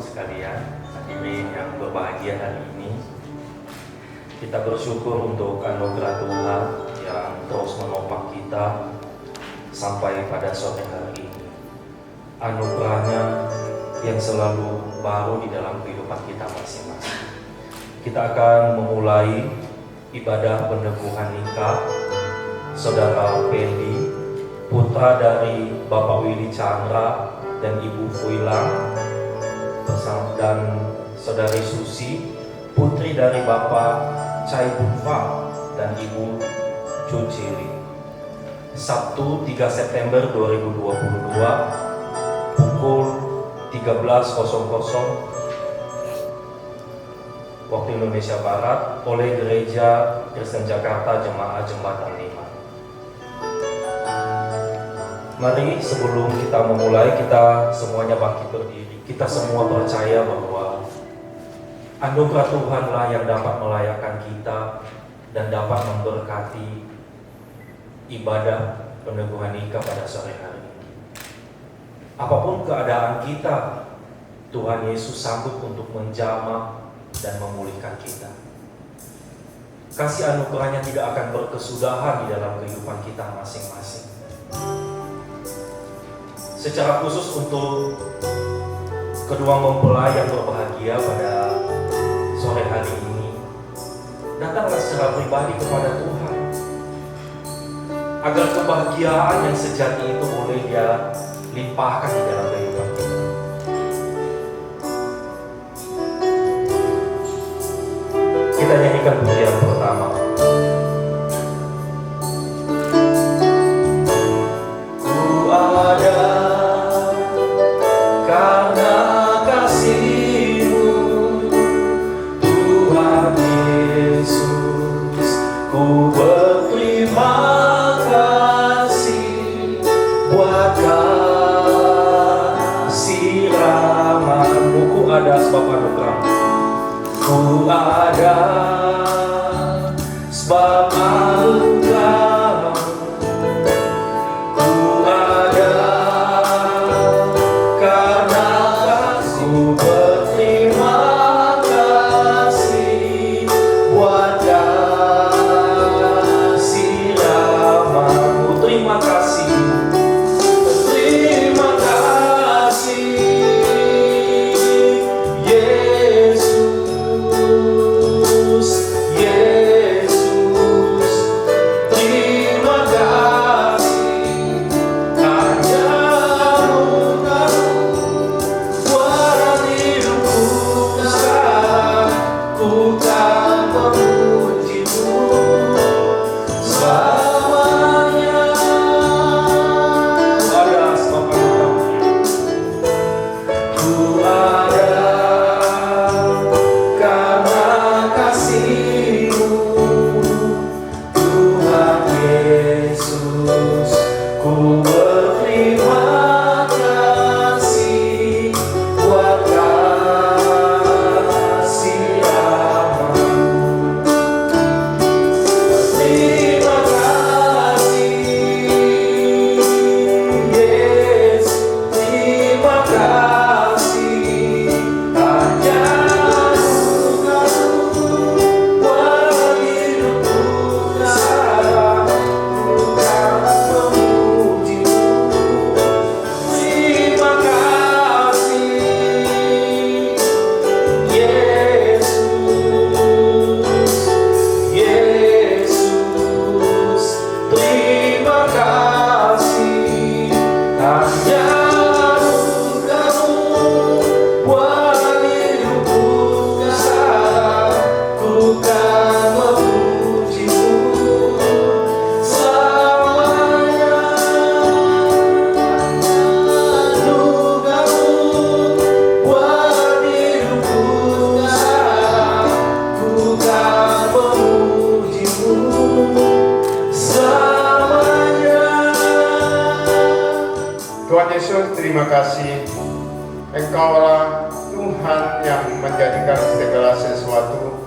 sekalian, hadirin yang berbahagia hari ini. Kita bersyukur untuk anugerah Tuhan yang terus menopang kita sampai pada sore hari ini. Anugerahnya yang selalu baru di dalam kehidupan kita masing-masing. Kita akan memulai ibadah peneguhan nikah Saudara Pendi, putra dari Bapak Willy Chandra dan Ibu Fuilang, dan Saudari Susi, putri dari Bapak Chai Bunfa dan Ibu Chu Chili. Sabtu 3 September 2022 pukul 13.00 waktu Indonesia Barat oleh Gereja Kristen Jakarta Jemaat Jembatan 5. Mari sebelum kita memulai, kita semuanya bangkit berdiri. Kita semua percaya bahwa anugerah Tuhanlah yang dapat melayakkan kita dan dapat memberkati ibadah peneguhan nikah pada sore hari ini. Apapun keadaan kita, Tuhan Yesus sanggup untuk menjamah dan memulihkan kita. Kasih anugerahnya tidak akan berkesudahan di dalam kehidupan kita masing-masing. Secara khusus untuk kedua mempelai yang berbahagia pada sore hari ini, datanglah secara pribadi kepada Tuhan agar kebahagiaan yang sejati itu boleh Dia limpahkan di dalam kehidupan kita. Kita nyanyikan pujian pertama. Ku ada karena kasih-Mu, Tuhan Yesus. Ku berterima kasih buat kasih rahmat-Mu. Ku ada sebab anugerah. Ku ada sebab anugerah. Ku ada karena ku berterima kasih buat kasih rahmat-Mu. Terima kasih, terima kasih Yesus, Yesus. Terima kasih hanya anugerah-Mu buat hidupku sekarang. Ku kan memuji-Mu selamanya. Ada sebab anugerah-Mu. Ku ada karena kasih-Mu, Tuhan Yesus. Ku berterima kasih buat kasih rahmat-Mu. Terima kasih Yesus, terima kasih hanya anugerah-Mu buat hidupku sekarang. Ku kan memuji-Mu. Terima kasih Yesus, Yesus. Terima kasih hanya anugerah-Mu buat hidupku sekarang. Ku kan memuji-Mu selamanya. Anugerah-Mu buat hidupku sekarang. Ku kan memuji-Mu selamanya. Tuhan Yesus, terima kasih. Engkaulah Tuhan yang menjadikan segala sesuatu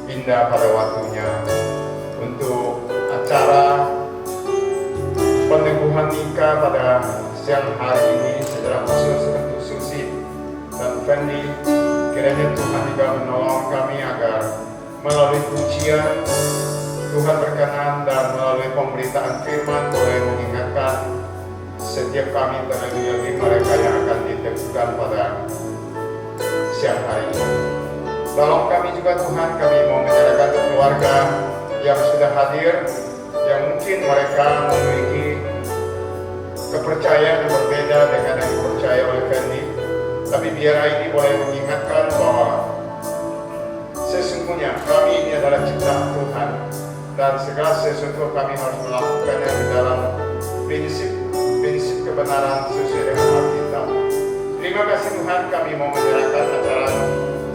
indah pada waktunya. Untuk acara peneguhan nikah pada siang hari ini secara khusus untuk Susi dan Fendi. Kiranya Tuhan juga menolong kami agar melalui pujian Tuhan berkenan dan melalui pemberitaan firman boleh mengingatkan setiap kami, terlebih-lebih mereka yang akan diteguhkan pada siang hari ini. Tolong kami juga Tuhan, kami mau menyerahkan keluarga yang sudah hadir, yang mungkin mereka memiliki kepercayaan yang berbeda dengan yang dipercaya oleh Fendi. Tapi biar ini boleh mengingatkan bahwa sesungguhnya kami ini adalah ciptaan Tuhan, dan segala sesuatu kami harus melakukannya di dalam prinsip kebenaran sesuai dengan Alkitab. Terima kasih Tuhan, kami mau menyerahkan acara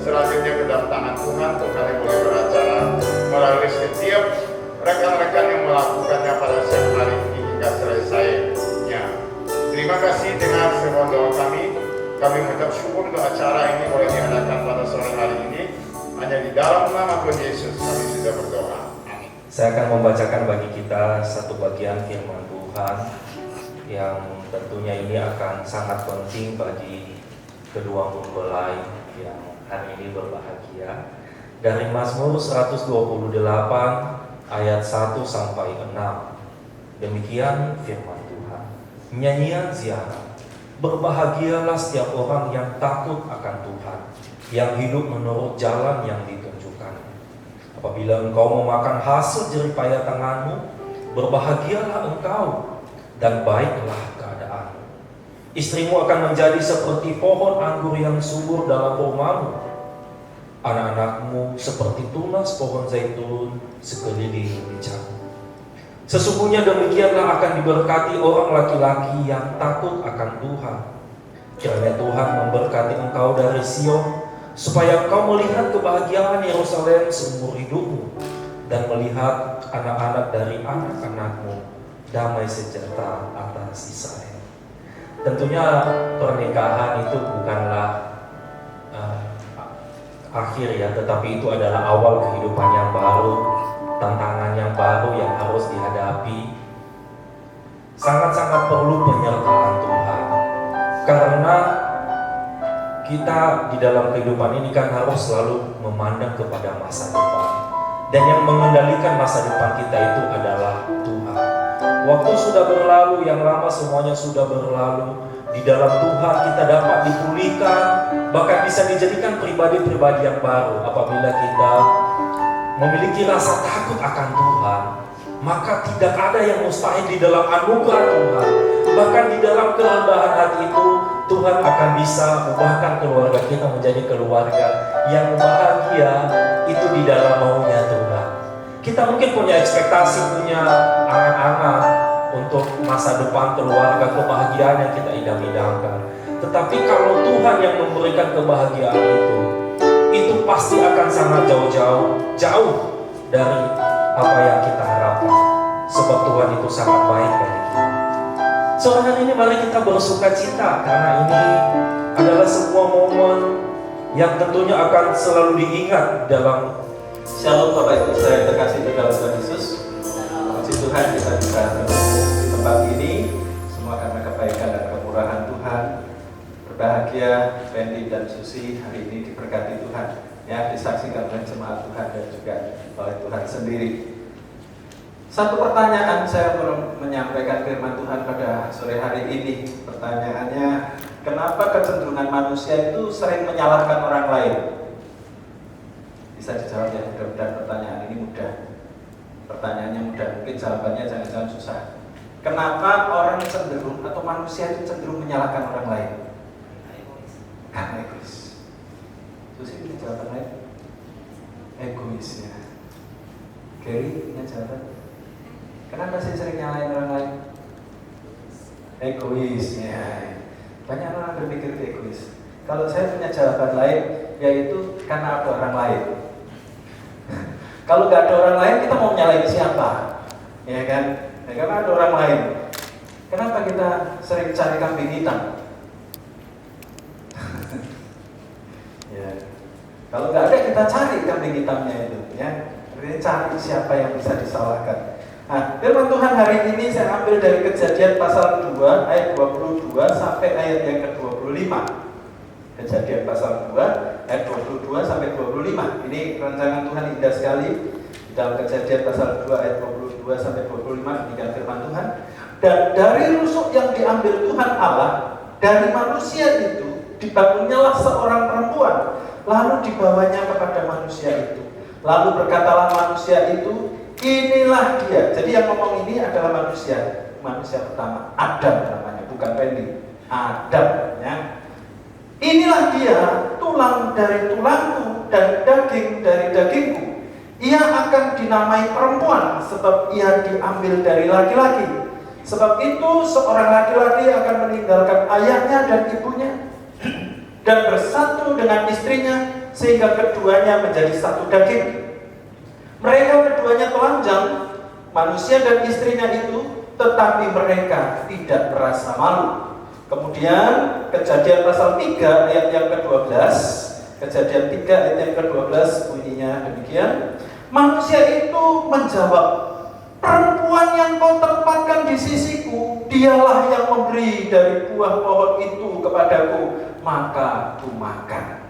selanjutnya ke dalam tangan Tuhan. Tuhan yang boleh beracara melalui setiap rekan-rekan yang melakukannya pada siang hari ini hingga selesainya. Terima kasih dengan semua doa kami. Kami mengucap syukur untuk acara ini boleh diadakan pada sore hari ini. Hanya di dalam nama Tuhan Yesus kami sudah berdoa. Amin. Saya akan membacakan bagi kita satu bagian firman Tuhan yang tentunya ini akan sangat penting bagi kedua mempelai yang hari ini berbahagia. Dari Mazmur 128 ayat 1 sampai 6. Demikian firman Tuhan. Nyanyian ziarah. Berbahagialah setiap orang yang takut akan Tuhan, yang hidup menurut jalan yang ditunjukkan. Apabila engkau memakan hasil jeripaya tanganmu, berbahagialah engkau dan baiklah keadaanmu. Istrimu akan menjadi seperti pohon anggur yang subur dalam rumahmu. Anak-anakmu seperti tunas pohon zaitun sekeliling bijakmu. Sesungguhnya demikianlah akan diberkati orang laki-laki yang takut akan Tuhan. Kiranya Tuhan memberkati engkau dari Sion, supaya engkau melihat kebahagiaan Yerusalem seumur hidupmu, dan melihat anak-anak dari anak-anakmu damai sejahtera atas Israel. Tentunya pernikahan itu bukanlah akhir ya, tetapi itu adalah awal kehidupan yang baru, tantangan yang baru yang harus dihadapi. Sangat-sangat perlu penyertaan Tuhan, karena kita di dalam kehidupan ini kan harus selalu memandang kepada masa depan, dan yang mengendalikan masa depan kita itu adalah Tuhan. Waktu sudah berlalu, yang lama semuanya sudah berlalu. Di dalam Tuhan kita dapat dipulihkan, bahkan bisa dijadikan pribadi-pribadi yang baru. Apabila kita memiliki rasa takut akan Tuhan, maka tidak ada yang mustahil di dalam anugerah Tuhan. Bahkan di dalam kerendahan hati itu, Tuhan akan bisa ubahkan keluarga kita menjadi keluarga yang bahagia, itu di dalam maunya Tuhan. Kita mungkin punya ekspektasi, punya angan-angan untuk masa depan keluarga, kebahagiaan yang kita idam-idamkan. Tetapi kalau Tuhan yang memberikan kebahagiaan itu pasti akan sangat jauh dari apa yang kita harapkan. Sebab Tuhan itu sangat baik bagi kita. Sore hari ini mari kita bersuka cita, karena ini adalah sebuah momen yang tentunya akan selalu diingat dalam. Shalom Bapak Ibu saya terkasih di dalam Tuhan Yesus. Puji Tuhan kita bisa bertemu di tempat ini, semua karena kebaikan dan kemurahan Tuhan. Berbahagia Fendi dan Susi hari ini diberkati Tuhan, ya, disaksikan oleh jemaat Tuhan dan juga oleh Tuhan sendiri. Satu pertanyaan saya belum menyampaikan firman Tuhan pada sore hari ini. Pertanyaannya, kenapa kecenderungan manusia itu sering menyalahkan orang lain? Bisa dijawab ya, mudah-mudahan pertanyaan ini mudah. Pertanyaannya mudah, mungkin jawabannya jangan-jangan susah. Kenapa orang cenderung atau manusia itu cenderung menyalahkan orang lain? Karena egois. Susi punya jawaban lain? Egois ya. Gary punya jawaban? Kenapa sih sering nyalahin orang lain? Egois ya. Banyak orang berpikir itu egois. Kalau saya punya jawaban lain, yaitu karena ada orang lain. Kalau nggak ada orang lain, kita mau nyalahin siapa? Ya kan? Ya, karena ada orang lain. Kenapa kita sering cari kambing hitam? Ya. Kalau nggak ada, kita cari kambing hitamnya itu, ya. Artinya cari siapa yang bisa disalahkan. Nah, firman Tuhan hari ini saya ambil dari Kejadian pasal 2 ayat 22 sampai ayat yang ke-25. Kejadian pasal 2 ayat 22 sampai 25. Ini rancangan Tuhan indah sekali. Di dalam Kejadian pasal 2 ayat 22 sampai 25 demikian firman Tuhan. Dan dari rusuk yang diambil Tuhan Allah dari manusia itu dibangunnyalah seorang perempuan, lalu dibawanya kepada manusia itu. Lalu berkatalah manusia itu, inilah dia. Jadi yang ngomong ini adalah manusia pertama, Adam namanya, bukan Randy. Adam, ya. Inilah dia, tulang dari tulangku dan daging dari dagingku. Ia akan dinamai perempuan sebab ia diambil dari laki-laki. Sebab itu seorang laki-laki akan meninggalkan ayahnya dan ibunya dan bersatu dengan istrinya sehingga keduanya menjadi satu daging. Mereka keduanya telanjang, manusia dan istrinya itu, tetapi mereka tidak merasa malu. Kemudian Kejadian pasal 3 ayat yang ke-12, Kejadian 3 ayat yang ke-12 bunyinya demikian. Manusia itu menjawab, perempuan yang kau tempatkan di sisiku, dialah yang memberi dari buah pohon itu kepadaku, maka ku makan.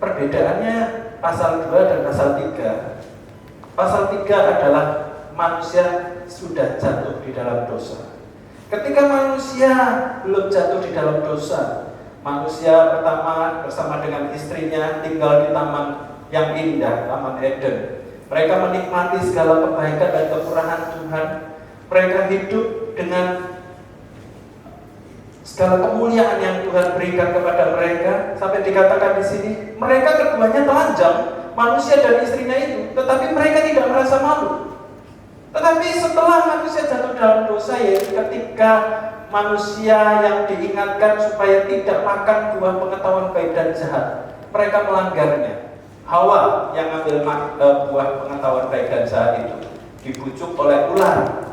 Perbedaannya pasal 2 dan pasal 3. Pasal 3 adalah manusia sudah jatuh di dalam dosa. Ketika manusia belum jatuh di dalam dosa, manusia pertama bersama dengan istrinya tinggal di taman yang indah, Taman Eden. Mereka menikmati segala kebaikan dan kemurahan Tuhan. Mereka hidup dengan segala kemuliaan yang Tuhan berikan kepada mereka. Sampai dikatakan di sini, mereka keduanya telanjang, manusia dan istrinya itu, tetapi mereka tidak merasa malu. Tetapi setelah manusia jatuh dalam dosa, yaitu ketika manusia yang diingatkan supaya tidak makan buah pengetahuan baik dan jahat, mereka melanggarnya. Hawa yang ambil buah pengetahuan baik dan jahat itu dibujuk oleh ular.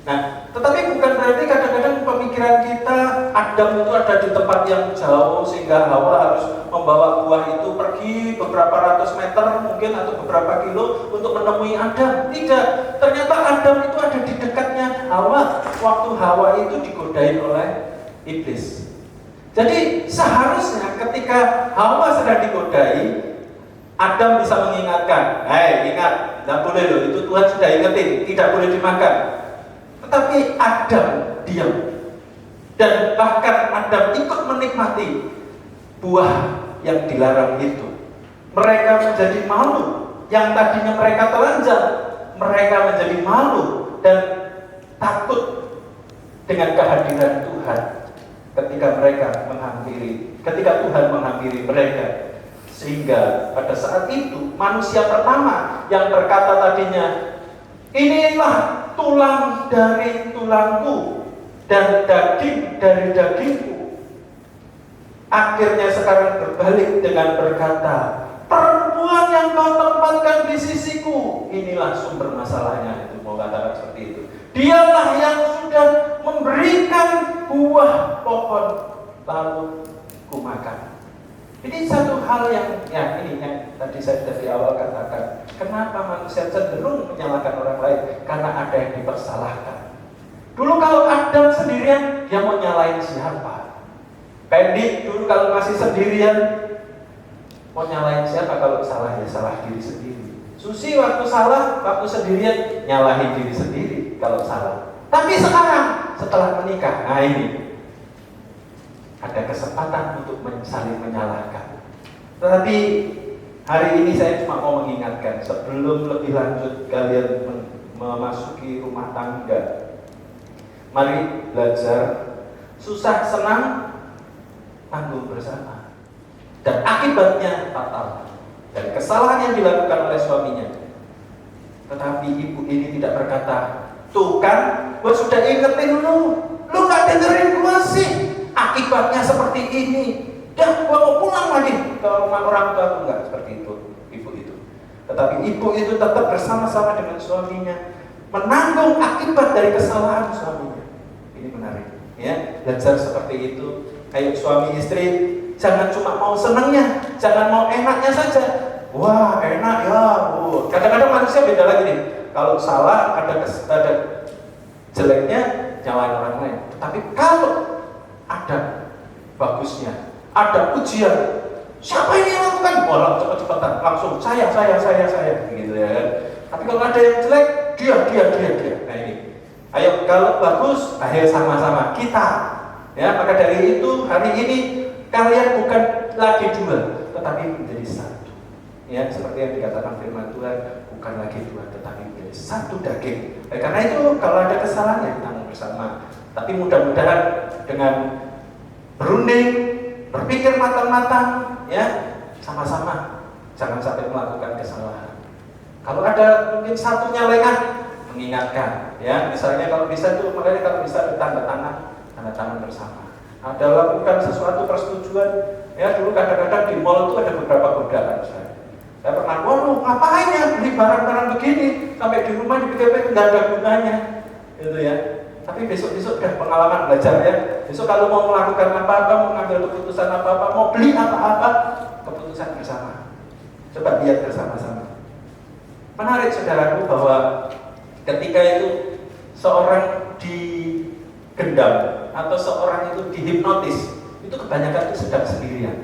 Nah, tetapi bukan berarti kadang-kadang pemikiran kita Adam itu ada di tempat yang jauh sehingga Hawa harus membawa buah itu pergi beberapa ratus meter mungkin atau beberapa kilo untuk menemui Adam. Tidak, ternyata Adam itu ada di dekatnya Hawa waktu Hawa itu digodain oleh iblis. Jadi seharusnya ketika Hawa sedang digodai, Adam bisa mengingatkan, hei ingat, tidak boleh loh, itu Tuhan sudah ingetin, tidak boleh dimakan. Tetapi Adam diam. Dan bahkan Adam ikut menikmati buah yang dilarang itu. Mereka menjadi malu. Yang tadinya mereka telanjang, mereka menjadi malu dan takut dengan kehadiran Tuhan ketika Tuhan menghampiri mereka. Sehingga pada saat itu manusia pertama yang berkata tadinya, inilah tulang dari tulangku dan daging dari dagingku, akhirnya sekarang berbalik dengan berkata, perempuan yang kau tempatkan di sisiku, inilah sumber masalahnya. Itu mau katakan seperti itu. Dialah yang sudah memberikan buah pohon, lalu ku makan. Ini satu hal yang tadi saya dari awal katakan, kenapa manusia cenderung menyalahkan orang lain? Karena ada yang dipersalahkan. Dulu kalau Adam sendirian, dia mau nyalain siapa? Pendi dulu kalau masih sendirian, mau nyalain siapa? Kalau salah ya salah diri sendiri. Susi waktu salah, waktu sendirian nyalahin diri sendiri kalau salah. Tapi sekarang setelah menikah, nah ini ada kesempatan untuk saling menyalahkan. Tetapi hari ini saya cuma mau mengingatkan, sebelum lebih lanjut kalian memasuki rumah tangga, mari belajar susah senang tanggung bersama. Dan akibatnya fatal dari kesalahan yang dilakukan oleh suaminya. Tetapi ibu ini tidak berkata, tuh kan, gue sudah ingetin lu gak dengerin gue sih. Akibatnya seperti ini. Dah, gua mau pulang lagi ke rumah orang tua. Aku enggak seperti itu, ibu itu. Tetapi ibu itu tetap bersama-sama dengan suaminya menanggung akibat dari kesalahan suaminya. Ini menarik, ya. Belajar seperti itu. Ayo suami istri, jangan cuma mau senangnya, jangan mau enaknya saja. Wah, enak ya, Bu. Kadang-kadang manusia beda lagi nih. Kalau salah ada jeleknya, nyalain orang lain. Tetapi kalau ada bagusnya. Ada ujian, siapa ini yang lakukan? Bola cepat-cepatan, langsung saya, gitu ya kan. Tapi kalau ada yang jelek, dia. Nah ini, ayo kalau bagus, ayo sama-sama kita. Ya, maka dari itu hari ini kalian bukan lagi dua, tetapi menjadi satu. Ya, seperti yang dikatakan firman Tuhan, bukan lagi dua, tetapi menjadi satu daging. Karena itu kalau ada kesalahan ya tanggung bersama. Tapi mudah-mudahan dengan berunding, berpikir matang-matang, ya sama-sama, jangan sampai melakukan kesalahan. Kalau ada mungkin satunya lengah, mengingatkan, ya misalnya kalau bisa itu, makanya kalau bisa tanda tangan bersama. Ada lakukan sesuatu persetujuan, ya dulu kadang-kadang di mall itu ada beberapa godaan saya pernah, waduh ngapain ya beli barang-barang begini sampai di rumah dipikir-pikir nggak ada gunanya, gitu ya. Tapi besok-besok udah pengalaman belajar ya. Besok kalau mau melakukan apa-apa, mau mengambil keputusan apa-apa, mau beli apa-apa, keputusan bersama. Coba lihat bersama-sama. Menarik saudaraku bahwa ketika itu seorang digendam atau seorang itu dihipnotis, itu kebanyakan itu sedang sendirian.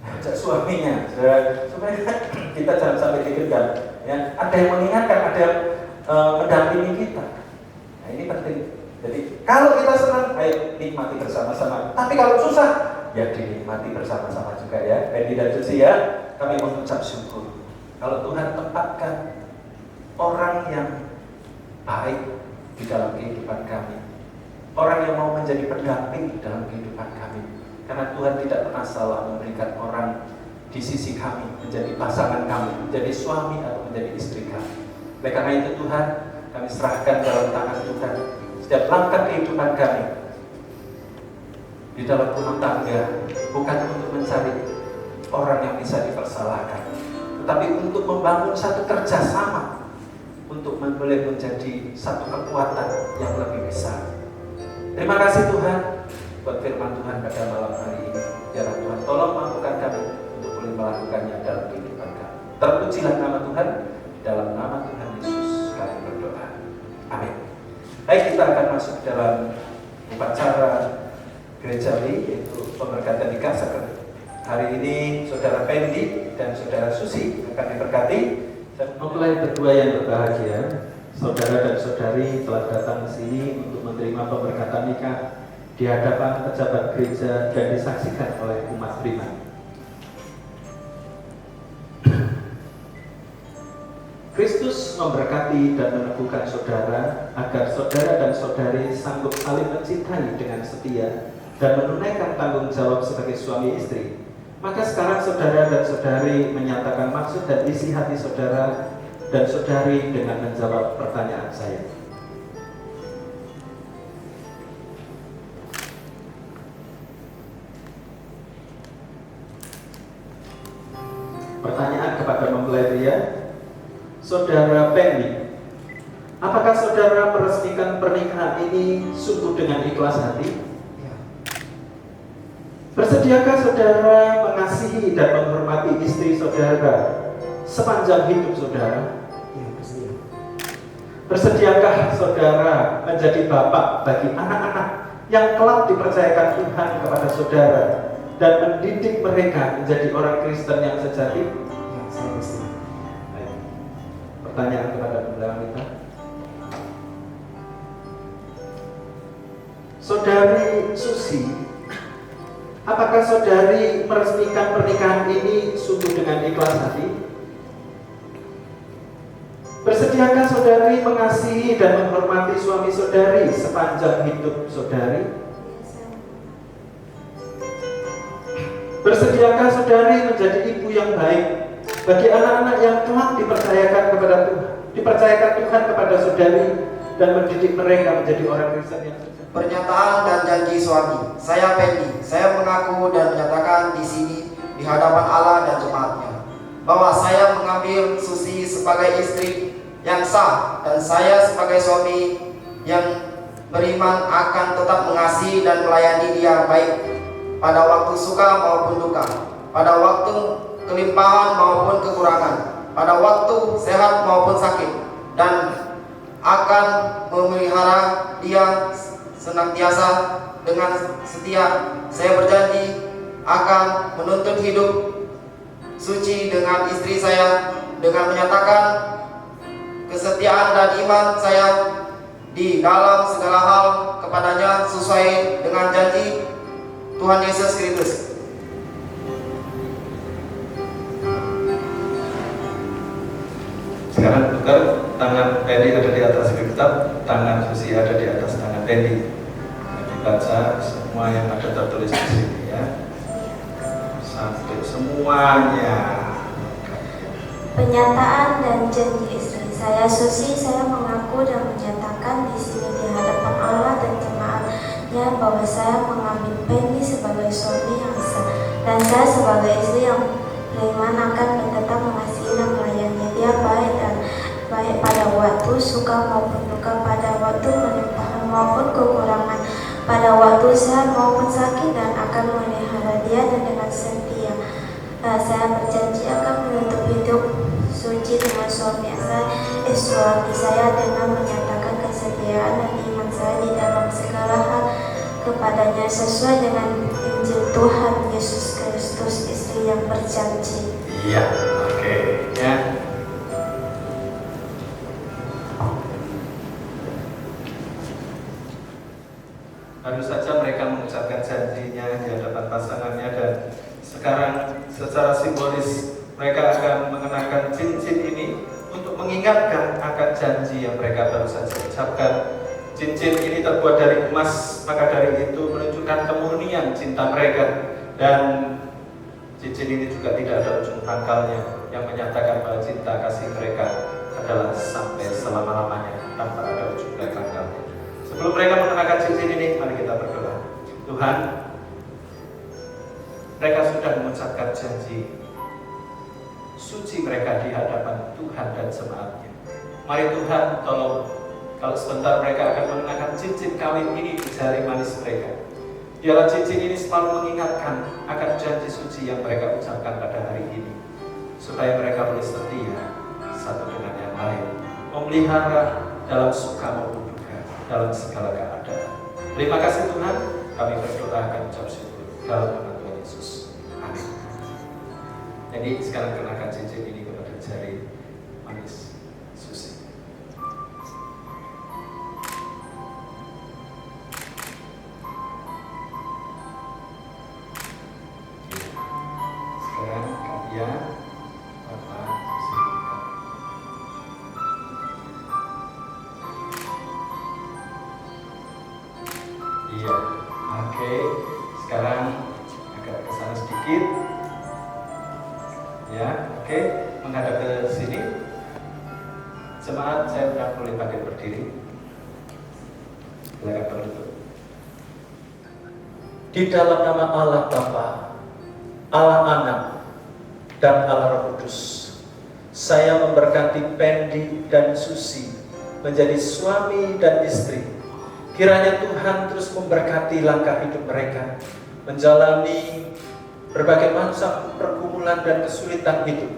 Ajak suaminya, supaya kita jangan sampai digendam. Ya, ada yang mengingatkan, ada yang mendampingi kita. Nah ini penting. Jadi kalau kita senang, ayo nikmati bersama-sama. Tapi kalau susah, ya dinikmati bersama-sama juga ya. Benny dan Susi ya, kami mengucap syukur. Kalau Tuhan tempatkan orang yang baik di dalam kehidupan kami, orang yang mau menjadi pendamping di dalam kehidupan kami. Karena Tuhan tidak pernah salah memberikan orang di sisi kami, menjadi pasangan kami, menjadi suami atau menjadi istri kami. Oleh karena itu Tuhan, kami serahkan dalam tangan Tuhan setiap langkah kehidupan kami di dalam rumah tangga, bukan untuk mencari orang yang bisa dipersalahkan, tetapi untuk membangun satu kerjasama untuk boleh menjadi satu kekuatan yang lebih besar. Terima kasih Tuhan buat firman Tuhan pada malam hari ini. Ya Tuhan, tolong mampukan kami untuk boleh melakukannya dalam kehidupan kami. Terpujilah nama Tuhan, dalam nama Tuhan Yesus kami berdoa. Amin. Baik, kita akan masuk dalam upacara gerejawi, yaitu pemberkatan nikah. Hari ini Saudara Pendi dan Saudara Susi akan diberkati. Dan mempelai berdua yang berbahagia, saudara dan saudari telah datang ke sini untuk menerima pemberkatan nikah di hadapan pejabat gereja dan disaksikan oleh umat beriman. Kristus memberkati dan meneguhkan saudara agar saudara dan saudari sanggup saling mencintai dengan setia dan menunaikan tanggung jawab sebagai suami istri. Maka sekarang saudara dan saudari menyatakan maksud dan isi hati saudara dan saudari dengan menjawab pertanyaan saya. Pertanyaan kepada mempelai pria, Saudara Pendi, apakah saudara meresmikan pernikahan ini sungguh dengan ikhlas hati? Ya. Bersediakah saudara mengasihi dan menghormati istri saudara sepanjang hidup saudara? Ya, bersedia. Bersediakah saudara menjadi bapak bagi anak-anak yang kelak dipercayakan Tuhan kepada saudara dan mendidik mereka menjadi orang Kristen yang sejati? Ya, saya bersedia. Pertanyaan kepada mempelai wanita, Saudari Susi, apakah saudari meresmikan pernikahan ini sungguh dengan ikhlas hati? Bersediakah saudari mengasihi dan menghormati suami saudari sepanjang hidup saudari? Bersediakah saudari menjadi ibu yang baik bagi anak-anak yang telah dipercayakan Tuhan kepada saudari dan mendidik mereka menjadi orang Kristen yang sejati? Pernyataan dan janji suami. Saya Pendi. Saya mengaku dan menyatakan di sini di hadapan Allah dan jemaatnya bahwa saya mengambil Susi sebagai istri yang sah dan saya sebagai suami yang beriman akan tetap mengasihi dan melayani dia baik pada waktu suka maupun duka, pada waktu kelimpahan maupun kekurangan, pada waktu sehat maupun sakit, dan akan memelihara dia senantiasa dengan setia. Saya berjanji akan menuntut hidup suci dengan istri saya dengan menyatakan kesetiaan dan iman saya di dalam segala hal kepadanya sesuai dengan janji Tuhan Yesus Kristus. Sekarang tukar, tangan Pendi ada di atas kitab, tangan Susi ada di atas tangan Pendi. Dibaca semua yang ada tertulis di sini ya, sampai semuanya. Pernyataan dan janji istri saya Susi, saya mengaku dan menyatakan di sini di hadapan Allah dan jemaatnya bahwa saya mengambil Pendi sebagai suami yang sah dan saya sebagai istri yang beriman akan tetap mengasihi dan melayani dia baik pada waktu suka maupun duka, pada waktu melimpahkan maupun kekurangan, pada waktu sehat maupun sakit, dan akan memelihara dia dan dengan setia. Saya berjanji akan menuntut hidup suci dengan suami saya dengan menyatakan kesetiaan dan iman saya di dalam segala hal kepadanya sesuai dengan Injil Tuhan Yesus Kristus, istri yang berjanji. Iya, oke, ya. Baru saja mereka mengucapkan janjinya di hadapan pasangannya, dan sekarang secara simbolis mereka akan mengenakan cincin ini untuk mengingatkan akan janji yang mereka baru saja ucapkan. Cincin ini terbuat dari emas, maka dari itu menunjukkan kemurnian cinta mereka, dan cincin ini juga tidak ada ujung pangkalnya yang menyatakan bahwa cinta kasih mereka adalah sampai selama-lamanya tanpa ada ujung pangkalnya. Sebelum mereka mengenakan cincin ini, mari kita berdoa. Tuhan, mereka sudah mengucapkan janji suci mereka di hadapan Tuhan dan jemaatnya. Mari Tuhan, tolong kalau sebentar mereka akan mengenakan cincin kawin ini di jari manis mereka, biarlah cincin ini selalu mengingatkan akan janji suci yang mereka ucapkan pada hari ini, supaya mereka boleh setia satu dengan yang lain, memelihara dalam suka maupun duka, dalam segala keadaan. Terima kasih Tuhan, kami berdoa akan ucap syukur dalam nama Tuhan Yesus. Amin. Jadi sekarang kenakan cincin ini kepada jari manis Susi. Sekarang Katia, Bapak Susi. Iya, oke. Sekarang agak ke sana sedikit. Ya, oke. Menghadap ke sini. Jemaat, saya udah boleh pakai berdiri. Silakan berduduk. Di dalam nama Allah Bapa, Allah Anak, dan Allah Roh Kudus, saya memberkati Pendi dan Susi menjadi suami dan istri. Kiranya Tuhan terus memberkati langkah hidup mereka, menjalani berbagai macam pergumulan dan kesulitan hidup,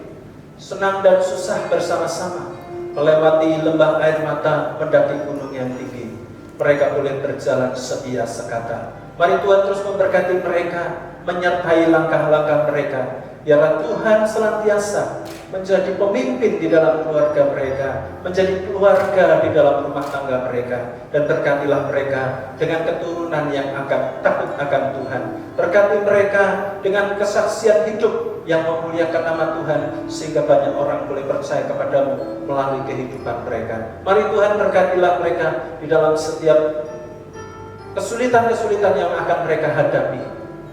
senang dan susah bersama-sama, melewati lembah air mata, mendaki gunung yang tinggi. Mereka boleh berjalan setia sekata. Mari Tuhan terus memberkati mereka, menyertai langkah-langkah mereka. Biarlah Tuhan senantiasa menjadi pemimpin di dalam keluarga mereka, menjadi keluarga di dalam rumah tangga mereka, dan berkatilah mereka dengan keturunan yang akan takut akan Tuhan. Berkati mereka dengan kesaksian hidup yang memuliakan nama Tuhan, sehingga banyak orang boleh percaya kepadamu melalui kehidupan mereka. Mari Tuhan berkatilah mereka di dalam setiap kesulitan-kesulitan yang akan mereka hadapi,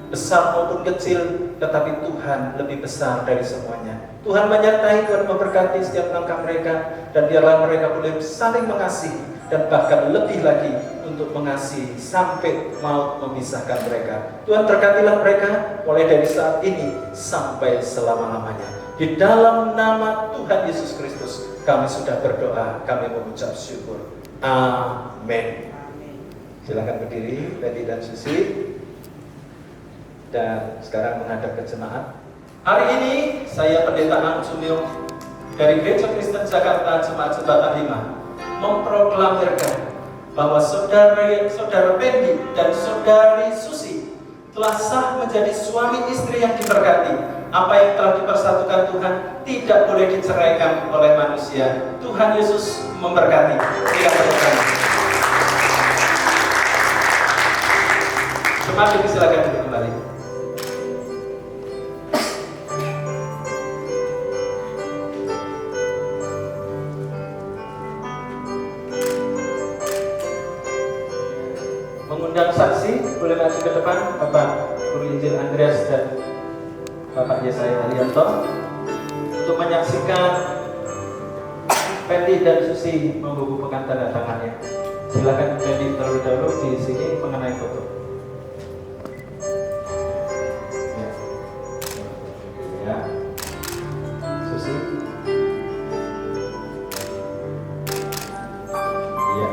besar maupun kecil, tetapi Tuhan lebih besar dari semuanya. Tuhan menyertai, Tuhan memberkati setiap langkah mereka, dan biarlah mereka boleh saling mengasihi, dan bahkan lebih lagi untuk mengasihi sampai maut memisahkan mereka. Tuhan berkatilah mereka mulai dari saat ini sampai selama-lamanya. Di dalam nama Tuhan Yesus Kristus kami sudah berdoa, kami mengucap syukur. Amin. Silakan berdiri, Pendi dan Susi. Dan sekarang menghadap ke jemaat. Hari ini saya Pendeta Ang Sumio dari Gereja Kristen Jakarta Jemaat Jembatan 5 memproklamirkan bahwa saudara Pendi dan saudari Susi telah sah menjadi suami istri yang diberkati. Apa yang telah dipersatukan Tuhan tidak boleh diceraikan oleh manusia. Tuhan Yesus memberkati. Silakan. Jemaat silakan duduk kembali. Mengundang saksi, boleh maju ke depan, Bapak Guru Injil Andreas dan Bapak Yesaya Haryanto untuk menyaksikan Pendi dan Susi membubuhkan tanda tangannya. Silakan Pendi terlebih dahulu di sini mengenai foto. Ya, Susi. Ya.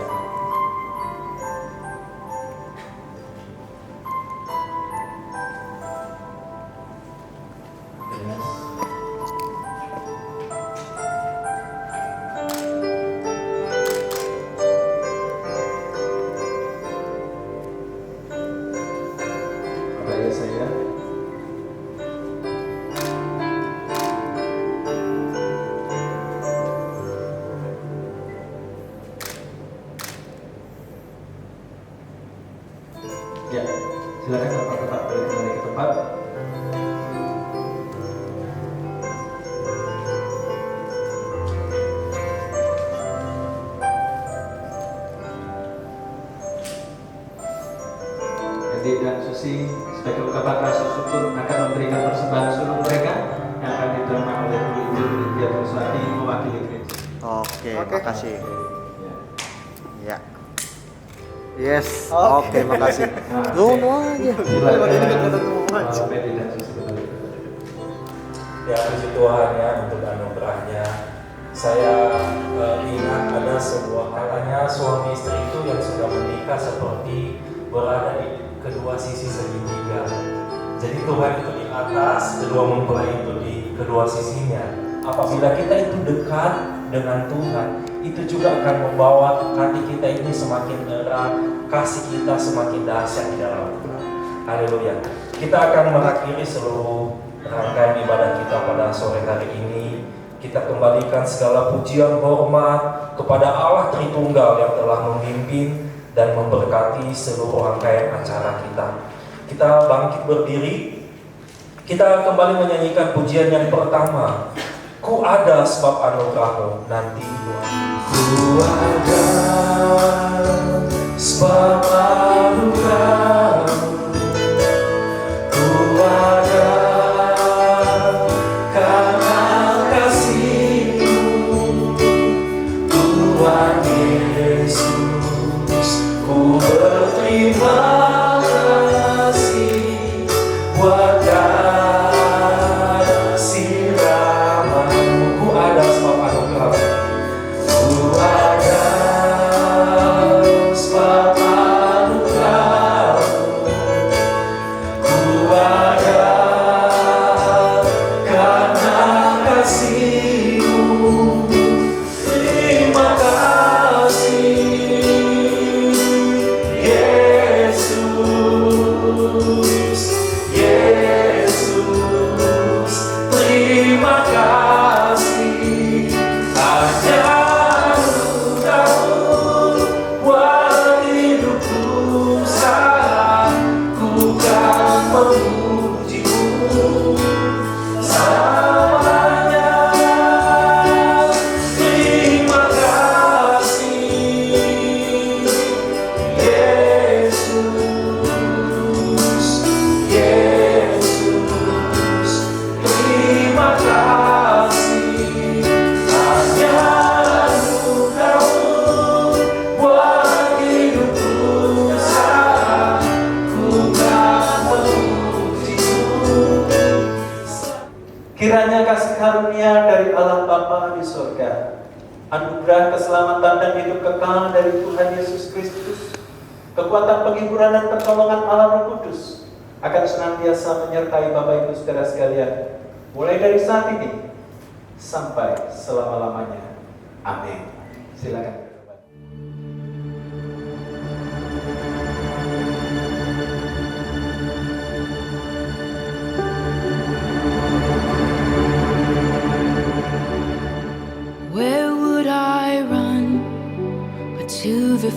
Saya ya, silakan Bapak balik kembali ke tempat. Pendi dan Susi sebagai ungkapan rasa syukur akan memberikan persembahan sulung mereka yang akan diterima oleh Guru Injil Lydia Triswati mewakili gereja. Oke, makasih. Ya. Ya. Yes. Oke, makasih. Nah, Dono aja. silakan. Ini kan kata semua. Pendi dan Susi kembali. Ya, puji Tuhan ya untuk anugerahnya. Saya ingat ada sebuah halnya suami istri itu yang sudah menikah seperti berada di kedua sisi segitiga. Jadi Tuhan itu di atas, kedua mempelai itu di kedua sisinya. Apabila kita itu dekat dengan Tuhan, itu juga akan membawa hati kita ini semakin erat, kasih kita semakin dahsyat di dalam Tuhan. Haleluya. Kita akan mengakhiri seluruh rangkaian ibadah kita pada sore hari ini. Kita kembalikan segala pujian hormat kepada Allah Tritunggal yang telah memimpin dan memberkati seluruh rangkaian acara kita. Kita bangkit berdiri. Kita kembali menyanyikan pujian yang pertama. Ku ada sebab anugerahmu nanti Tuhan. Ku ada sebab anugerahmu. Ku ada karena kasih-Mu, Tuhan Yesus. Ku berterima kasih buat kasih rahmat-Mu. Ku ada sebab anugerah-Mu. Ku ada sebab anugerah-Mu. Ku ada karena kasih-Mu. Terima kasih Yesus, Yesus, terima kasih. Hanya anugerah-Mu buat hidupku, ku kan memuji-Mu selamanya. Terima kasih Yesus, Yesus, terima kasih. Hanya anugerah-Mu buat hidupku, ku kan memuji-Mu. Kiranya kasih karunia dari Allah Bapa di surga, anugerah keselamatan dan hidup kekal dari Tuhan Yesus Kristus, kekuatan penghiburan dan pertolongan Allah Roh Kudus akan senantiasa menyertai Bapak Ibu saudara sekalian, mulai dari saat ini sampai selama-lamanya. Amin. Silakan.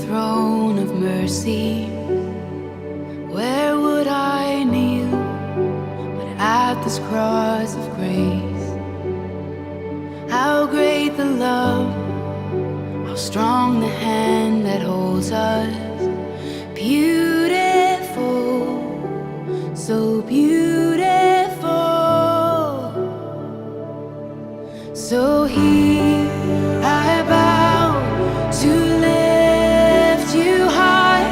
throne of mercy, where would I kneel but at this cross of grace? How great the love, how strong the hand that holds us. Beautiful, so beautiful. So here I bow to lift you high,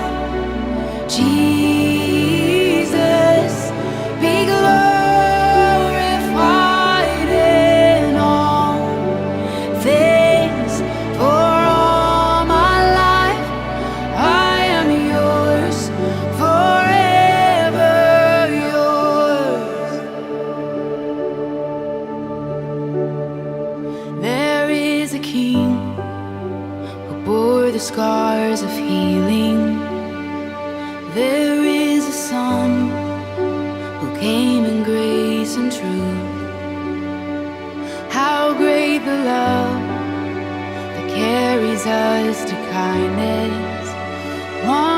Jesus, be glorified in all things. For all my life I am yours, forever yours. There is a king who bore the scars of healing. There is a son who came in grace and truth. How great the love that carries us to kindness. One